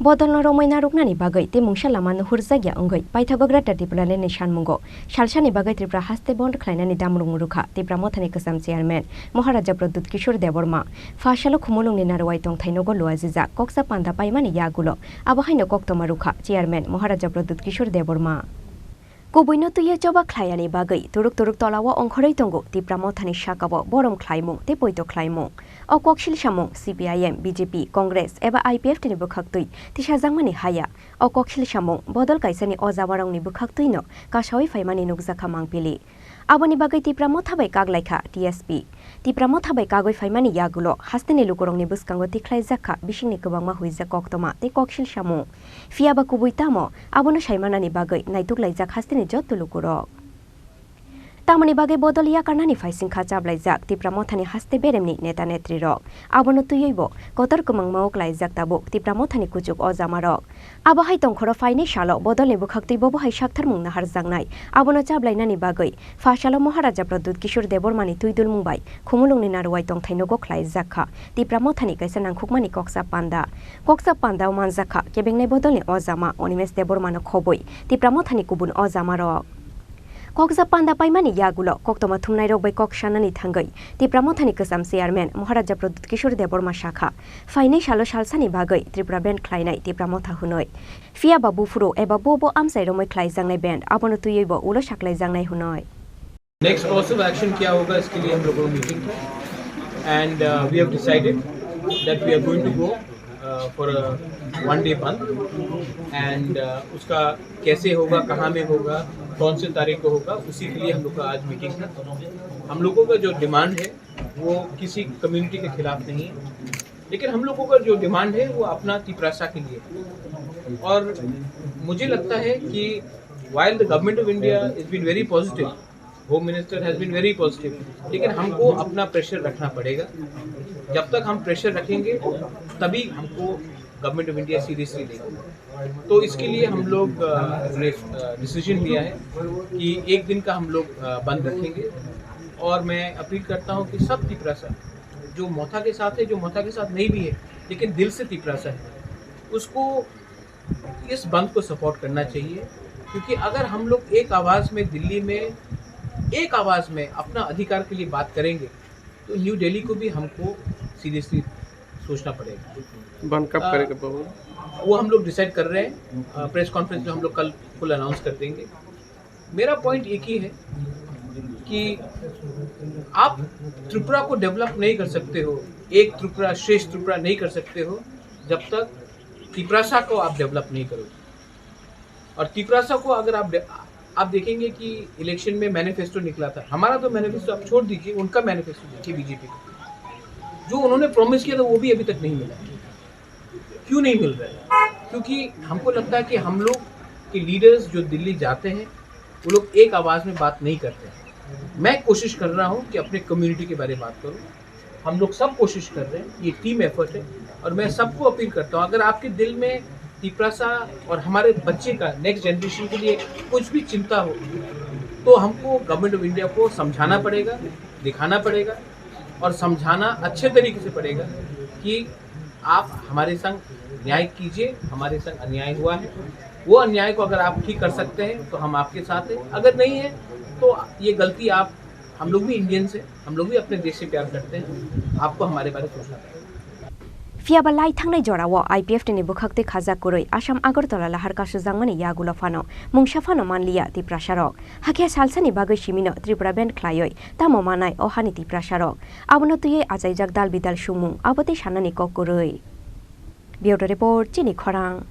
Bodolno Romaina Ruknani Bagai, Timungsha Laman Hurzagya Ungai, Paitagograta Tiprane Shanmungo, Shalshani Bagai Tripra Haste Bond Kleinani Damrumuruka, Tipramotani Kasam Chairman, Maharaja Pradut Kishore Deborma, Fashalo Kumulung Naruaitong Tainogo Luaziza, Coxa Panda Paimani Yagulo, Abahaino Koktomaruka, Chairman, Maharaja Pradut Kishore Deborma. Kubuino tuye coba klayani bagai turuk tolawa ongkhorei tongo tipramothani shakabo borom klaimung te poito klaimung okokshil shamung CPIM BJP Congress eba IPF tini bukhaktui tisajangmani haya okokshil shamung bodol kaisani ojawarongni bukhaktui no kashawi faimani nukjaka mangpili aboni bagai tipramothabai kaglaikha TSP tipramothabai kagoi faimani yagulo hasteni lukorongni buskango tiklaijaka bishingni kubangma huija koktoma te kokshil shamung fiaba kubuitamo abono shaimanani bagai naituklaijak hasteni jotu lukurok Tamani bagai bodolia karnani faising khachablajak tipramothani haste beremni neta netri rok abono tuyeibo kotor kumang mauk laijak tabuk tipramothani kujuk ojamarok abo hai tongkhoro faine shalo bodolni bukhaktui bobo hai shaktharmung nahar jangnai abono chablainani bagai fashalo Maharaja Pradut Kishore Debormani tuidul mungbai khumulungni naruai tong thainogo khlaijakha tipramothani kaisa nangkhukmani Coxa Panda manjakha kebengnai bodolni ojama Onimes Debormano khoboi tipramothani kubun ojamarok Coxa Panda Paimani Yagulo, Koktoma Thumnai Rok by Kokshanani Thangai, Tipramothani Kasam Chairman, Maharaja Pradut Kishore Deborma Shakha, Faine Shalo Shalsani Bagai, Tripura Band Klainai, Tipramotha Hunoi, Fia Babu Furo, Eba Bobo Amsai Romoi Klai Zangnai Band, Abono Tuyebo, Ulo Shaklai Zangnai Hunoi. Next course of action क्या होगा इसके लिए हम लोगों को meeting है and we have decided that we are going to go for a one-day band and उसका कैसे होगा कहाँ में होगा कौन से तारीख को होगा उसी के लिए हम लोग का आज मीटिंग था हम लोगों का जो डिमांड है वो किसी कम्युनिटी के खिलाफ नहीं है लेकिन हम लोगों का जो डिमांड है वो अपना तिपरासा के लिए और मुझे लगता है कि while the government of India has been very positive home minister has been very positive लेकिन हमको अपना प्रेशर रखना पड़ेगा जब तक हम प्रेशर रखेंगे तभी हमको गवर्नमेंट ऑफ इंडिया सीरियसली लेगा तो इसके लिए हम लोग डिसीजन लिया है कि एक दिन का हम लोग बंद रखेंगे और मैं अपील करता हूं कि सब तिपरासा जो मोथा के साथ है जो मोथा के साथ नहीं भी है लेकिन दिल से तिपरासा है उसको इस बंद को सपोर्ट करना चाहिए क्योंकि अगर हम लोग एक आवाज़ में दिल्ली में एक आवाज़ में अपना अधिकार के लिए बात करेंगे तो न्यू दिल्ली को भी हमको सीरियसली सोचना पड़ेगा बंद कब करेंगे वो हम लोग डिसाइड कर रहे हैं प्रेस कॉन्फ्रेंस में हम लोग कल फुल अनाउंस कर देंगे मेरा पॉइंट एक ही है कि आप त्रिपुरा को डेवलप नहीं कर सकते हो एक त्रिपुरा श्रेष्ठ त्रिपुरा नहीं कर सकते हो जब तक तिपरासा को आप डेवलप नहीं करोगे और तिपरासा को अगर आप देखेंगे कि इलेक्शन में मैनिफेस्टो निकला था हमारा तो मैनिफेस्टो आप छोड़ दीजिए उनका मैनिफेस्टो देखिए बीजेपी का जो उन्होंने प्रॉमिस किया था वो भी अभी तक नहीं मिला क्यों नहीं मिल रहा है क्योंकि हमको लगता है कि हम लोग के लीडर्स जो दिल्ली जाते हैं वो लोग एक आवाज़ में बात नहीं करते हैं मैं कोशिश कर रहा हूँ कि अपने कम्युनिटी के बारे में बात करूँ हम लोग सब कोशिश कर रहे हैं ये टीम एफर्ट है और मैं सबको अपील करता हूँ अगर आपके दिल में तिपरासा और हमारे बच्चे का नेक्स्ट जनरेशन के लिए कुछ भी चिंता हो तो हमको गवर्नमेंट ऑफ इंडिया को समझाना पड़ेगा दिखाना पड़ेगा और समझाना अच्छे तरीके से पड़ेगा कि आप हमारे संग न्याय कीजिए हमारे संग अन्याय हुआ है वो अन्याय को अगर आप ठीक कर सकते हैं तो हम आपके साथ हैं अगर नहीं है तो ये गलती आप हम लोग भी इंडियंस हैं हम लोग भी अपने देश से प्यार करते हैं आपको हमारे बारे में सोचना पड़ेगा Fiaba lai thangnai jorawo IPF tini bukhakte khaja kuroi Assam Agartala lahar kasu jangmani yagulo fano mungsa fano manliya tiprasarok hakya salsani bagai simino Tripura Band khlaioi tamo manai ohani tiprasarok abono tuye ajai jakdal bidal sumung abote sanani kokuroi Bureau Report Chini Khorang